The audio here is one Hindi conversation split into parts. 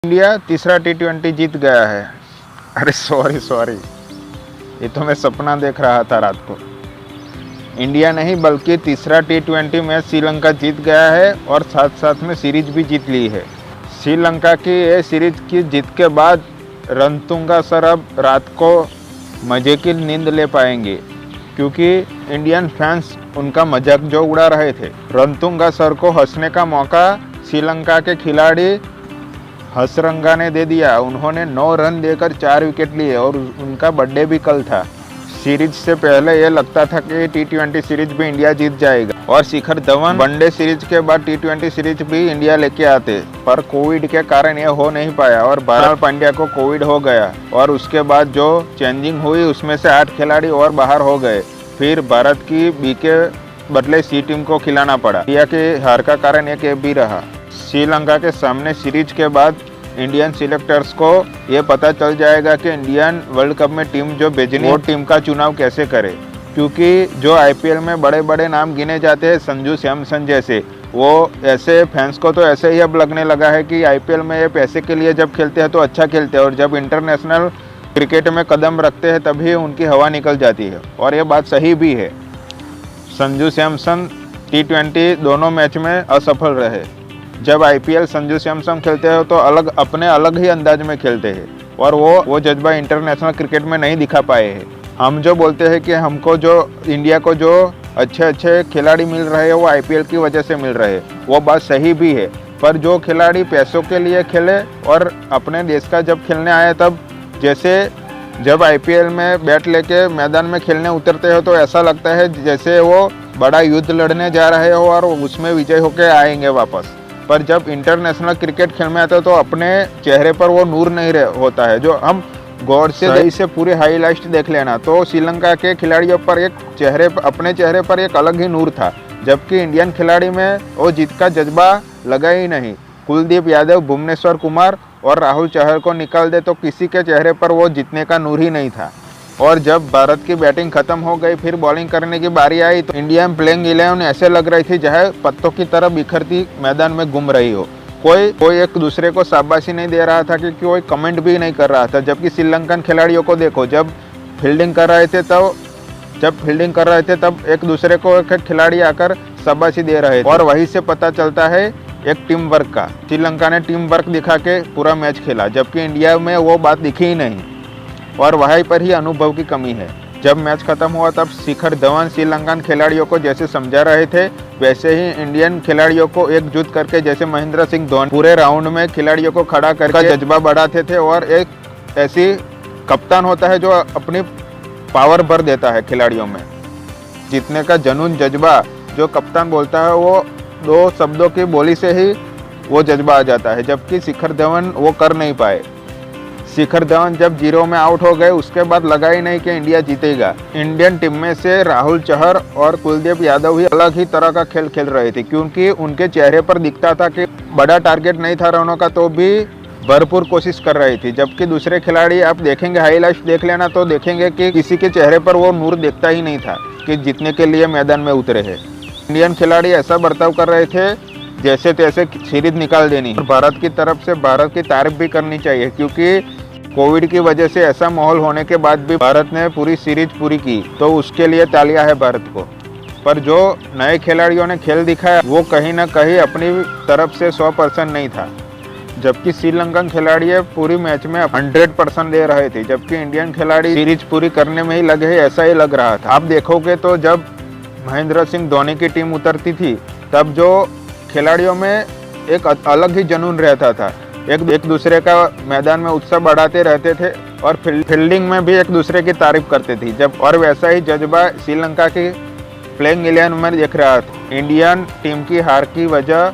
इंडिया तीसरा T20 जीत गया है। अरे सॉरी, ये तो मैं सपना देख रहा था रात को। इंडिया नहीं बल्कि तीसरा T20 मैच श्रीलंका जीत गया है और साथ साथ में सीरीज भी जीत ली है। श्रीलंका की ये सीरीज की जीत के बाद रणतुंगा सर अब रात को मज़े की नींद ले पाएंगे, क्योंकि इंडियन फैंस उनका मजाक जो उड़ा रहे थे। रणतुंगा सर को हंसने का मौका श्रीलंका के खिलाड़ी हसरंगा ने दे दिया। उन्होंने 9 रन देकर 4 विकेट लिए और उनका बर्थडे भी कल था। सीरीज से पहले ये लगता था कि T20 सीरीज भी इंडिया जीत जाएगा और शिखर धवन वनडे सीरीज के बाद T20 सीरीज भी इंडिया लेके आते, पर कोविड के कारण ये हो नहीं पाया और हार्दिक पांड्या को कोविड हो गया और उसके बाद जो चेंजिंग हुई उसमें से 8 खिलाड़ी और बाहर हो गए। फिर भारत की बी के बदले सी टीम को खिलाना पड़ा। इंडिया की हार का कारण एक ये भी रहा। श्रीलंका के सामने सीरीज के बाद इंडियन सिलेक्टर्स को ये पता चल जाएगा कि इंडियन वर्ल्ड कप में टीम जो भेजनी वो टीम का चुनाव कैसे करे, क्योंकि जो आईपीएल में बड़े बड़े नाम गिने जाते हैं संजू सैमसन जैसे, वो ऐसे फैंस को तो ऐसे ही अब लगने लगा है कि आईपीएल में ये पैसे के लिए जब खेलते हैं तो अच्छा खेलते हैं और जब इंटरनेशनल क्रिकेट में कदम रखते हैं तभी उनकी हवा निकल जाती है। और ये बात सही भी है। संजू सैमसन T20 दोनों मैच में असफल रहे। जब आईपीएल संजू सैमसन खेलते हैं तो अलग ही अंदाज में खेलते हैं और वो जज्बा इंटरनेशनल क्रिकेट में नहीं दिखा पाए हैं। हम जो बोलते हैं कि हमको जो इंडिया को जो अच्छे खिलाड़ी मिल रहे हैं वो आईपीएल की वजह से मिल रहे हैं, वो बात सही भी है। पर जो खिलाड़ी पैसों के लिए खेले और अपने देश का जब खेलने आए, तब जैसे जब आईपीएल में बैट लेके मैदान में खेलने उतरते हो तो ऐसा लगता है जैसे वो बड़ा युद्ध लड़ने जा रहे हो और उसमें विजय होकर आएंगे वापस। पर जब इंटरनेशनल क्रिकेट खेल में आते हो तो अपने चेहरे पर वो नूर नहीं होता है। जो हम गौर से पूरे हाईलाइट देख लेना तो श्रीलंका के खिलाड़ियों पर अपने चेहरे पर एक अलग ही नूर था, जबकि इंडियन खिलाड़ी में वो जीत का जज्बा लगा ही नहीं। कुलदीप यादव, भुवनेश्वर कुमार और राहुल चहर को निकाल दे तो किसी के चेहरे पर वो जीतने का नूर ही नहीं था। और जब भारत की बैटिंग खत्म हो गई, फिर बॉलिंग करने की बारी आई तो इंडियन प्लेइंग 11 ऐसे लग रही थी जहाँ पत्तों की तरह बिखरती मैदान में घूम रही हो। कोई एक दूसरे को शाबाशी नहीं दे रहा था कि कोई कमेंट भी नहीं कर रहा था। जबकि श्रीलंकन खिलाड़ियों को देखो, जब फील्डिंग कर रहे थे तब एक दूसरे को एक खिलाड़ी आकर शाबाशी दे रहे थे और वहीं से पता चलता है एक टीम वर्क का। श्रीलंका ने टीम वर्क दिखा के पूरा मैच खेला, जबकि इंडिया में वो बात दिखी ही नहीं और वहीं पर ही अनुभव की कमी है। जब मैच खत्म हुआ तब शिखर धवन श्रीलंकन खिलाड़ियों को जैसे समझा रहे थे, वैसे ही इंडियन खिलाड़ियों को एकजुट करके जैसे महेंद्र सिंह धोनी पूरे राउंड में खिलाड़ियों को खड़ा करके जज्बा बढ़ाते थे। और एक ऐसी कप्तान होता है जो अपनी पावर भर देता है खिलाड़ियों में। जीतने का जुनून, जज्बा जो कप्तान बोलता है वो 2 शब्दों की बोली से ही वो जज्बा आ जाता है, जबकि शिखर धवन वो कर नहीं पाए। शिखर धवन जब 0 में आउट हो गए उसके बाद लगा ही नहीं कि इंडिया जीतेगा। इंडियन टीम में से राहुल चहर और कुलदीप यादव ही अलग ही तरह का खेल खेल रहे थे, क्योंकि उनके चेहरे पर दिखता था कि बड़ा टारगेट नहीं था रनों का तो भी भरपूर कोशिश कर रही थी। जबकि दूसरे खिलाड़ी आप देखेंगे, हाईलाइट्स देख लेना तो देखेंगे कि किसी के चेहरे पर वो नूर दिखता ही नहीं था कि जीतने के लिए मैदान में उतरे हैं। इंडियन खिलाड़ी ऐसा बर्ताव कर रहे थे जैसे तैसे सीरीज निकाल देनी। और भारत की तरफ से भारत की तारीफ भी करनी चाहिए, क्योंकि कोविड की वजह से ऐसा माहौल होने के बाद भी भारत ने पूरी सीरीज पूरी की, तो उसके लिए तालियां है भारत को। पर जो नए खिलाड़ियों ने खेल दिखाया वो कहीं ना कहीं अपनी तरफ से 100% नहीं था, जबकि श्रीलंकन खिलाड़ी पूरी मैच में 100% दे रहे थे, जबकि इंडियन खिलाड़ी सीरीज पूरी करने में ही लगे, ऐसा ही लग रहा था। आप देखोगे तो जब महेंद्र सिंह धोनी की टीम उतरती थी तब जो खिलाड़ियों में एक अलग ही जुनून रहता था, एक दूसरे का मैदान में उत्साह बढ़ाते रहते थे और फील्डिंग में भी एक दूसरे की तारीफ करते थे। जब और वैसा ही जज्बा श्रीलंका की प्लेइंग 11 में दिख रहा था। इंडियन टीम की हार की वजह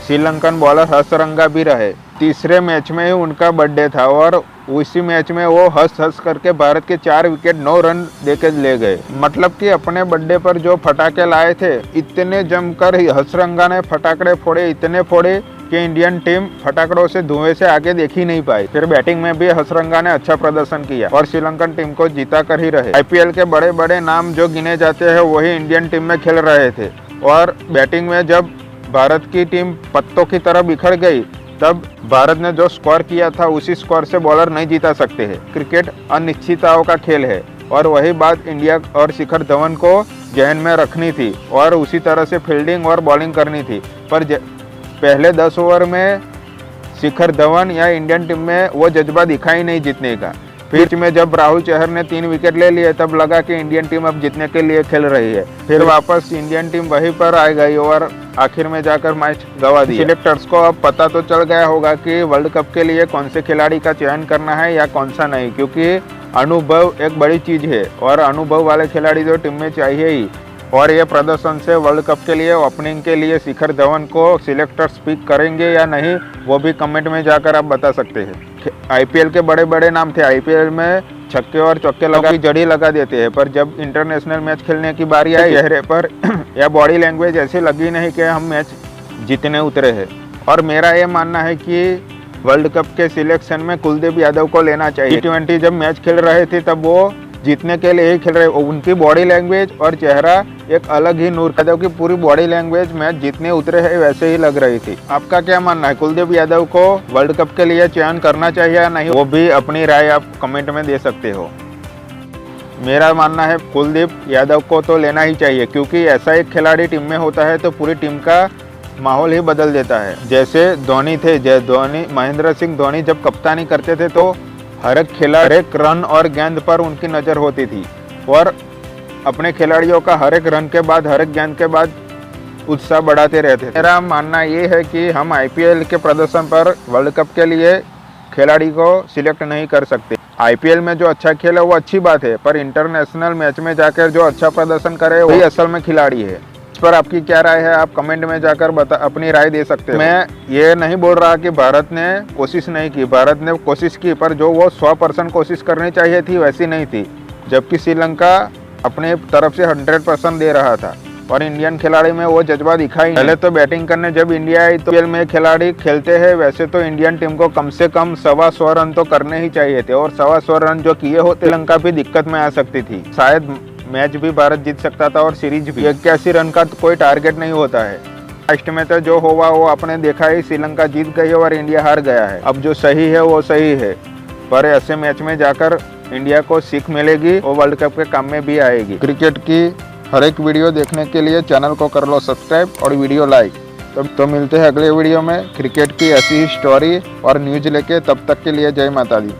श्रीलंकन बॉलर हसरंगा भी रहे। तीसरे मैच में ही उनका बर्थडे था और उसी मैच में वो हंस करके भारत के 4 विकेट 9 रन देके ले गए। मतलब कि अपने बर्थडे पर जो फटाके लाए थे, इतने जमकर हसरंगा ने फटाकड़े फोड़े, इतने फोड़े कि इंडियन टीम फटाकड़ों से धुएं से आगे देख ही नहीं पाई। फिर बैटिंग में भी हसरंगा ने अच्छा प्रदर्शन किया और श्रीलंकन टीम को जीता कर ही रहे। आईपीएल के बड़े बड़े नाम जो गिने जाते हैं वही इंडियन टीम में खेल रहे थे और बैटिंग में जब भारत की टीम पत्तों की तरह बिखर गई तब भारत ने जो स्कोर किया था उसी स्कोर से बॉलर नहीं जीता सकते हैं। क्रिकेट अनिश्चितताओं का खेल है और वही बात इंडिया और शिखर धवन को जहन में रखनी थी और उसी तरह से फील्डिंग और बॉलिंग करनी थी। पर पहले 10 ओवर में शिखर धवन या इंडियन टीम में वो जज्बा दिखा ही नहीं जीतने का। फिर में जब राहुल चहर ने 3 विकेट ले लिए तब लगा कि इंडियन टीम अब जीतने के लिए खेल रही है। फिर वापस इंडियन टीम वहीं पर आ गई और आखिर में जाकर मैच गंवा दिया। सिलेक्टर्स को अब पता तो चल गया होगा कि वर्ल्ड कप के लिए कौन से खिलाड़ी का चयन करना है या कौन सा नहीं, क्योंकि अनुभव एक बड़ी चीज है और अनुभव वाले खिलाड़ी तो टीम में चाहिए ही। और ये प्रदर्शन से वर्ल्ड कप के लिए ओपनिंग के लिए शिखर धवन को सिलेक्टर्स पिक करेंगे या नहीं, वो भी कमेंट में जाकर आप बता सकते हैं। आईपीएल के बड़े बड़े नाम थे, आईपीएल में छक्के और चौके लगा की जड़ी लगा देते हैं, पर जब इंटरनेशनल मैच खेलने की बारी आई चेहरे पर या बॉडी लैंग्वेज ऐसी लगी नहीं कि हम मैच जीतने उतरे हैं। और मेरा ये मानना है कि वर्ल्ड कप के सिलेक्शन में कुलदीप यादव को लेना चाहिए। T20 जब मैच खेल रहे थे तब वो जीतने के लिए ही खेल रहे, उनकी बॉडी लैंग्वेज और चेहरा एक अलग ही नूर। यादव की पूरी बॉडी लैंग्वेज मैच जीतने उतरे है वैसे ही लग रही थी। आपका क्या मानना है, कुलदीप यादव को वर्ल्ड कप के लिए चयन करना चाहिए या नहीं, वो भी अपनी राय आप कमेंट में दे सकते हो। मेरा मानना है कुलदीप यादव को तो लेना ही चाहिए, क्योंकि ऐसा एक खिलाड़ी टीम में होता है तो पूरी टीम का माहौल ही बदल देता है। जैसे धोनी थे, महेंद्र सिंह धोनी जब कप्तानी करते थे तो हर एक खिलाड़ी हर एक रन और गेंद पर उनकी नज़र होती थी और अपने खिलाड़ियों का हर एक रन के बाद हर एक गेंद के बाद उत्साह बढ़ाते रहते थे। मेरा मानना ये है कि हम आईपीएल के प्रदर्शन पर वर्ल्ड कप के लिए खिलाड़ी को सिलेक्ट नहीं कर सकते। आईपीएल में जो अच्छा खेले वो अच्छी बात है, पर इंटरनेशनल मैच में जाकर जो अच्छा प्रदर्शन करे वही असल में खिलाड़ी है। इस पर आपकी क्या राय है, आप कमेंट में जाकर अपनी राय दे सकते हैं। मैं ये नहीं बोल रहा कि भारत ने कोशिश नहीं की, भारत ने कोशिश की, पर जो वो 100% कोशिश करनी चाहिए थी वैसी नहीं थी, जबकि श्रीलंका अपने तरफ से 100% दे रहा था और इंडियन खिलाड़ी में वो जज्बा दिखा ही। पहले तो बैटिंग करने जब इंडिया आई तो में खिलाड़ी खेलते हैं, वैसे तो इंडियन टीम को कम से कम 125 रन तो करने ही चाहिए थे और 125 रन जो किए होते श्रीलंका भी दिक्कत में आ सकती थी। शायद मैच भी भारत जीत सकता था और सीरीज भी। 81 रन का कोई टारगेट नहीं होता है। लास्ट में तो जो हुआ वो आपने देखा ही, श्रीलंका जीत गई और इंडिया हार गया है। अब जो सही है वो सही है, पर ऐसे मैच में जाकर इंडिया को सीख मिलेगी और वर्ल्ड कप के काम में भी आएगी। क्रिकेट की हर एक वीडियो देखने के लिए चैनल को कर लो सब्सक्राइब और वीडियो लाइक। तो मिलते हैं अगले वीडियो में क्रिकेट की ऐसी ही स्टोरी और न्यूज लेके। तब तक के लिए जय माता दी।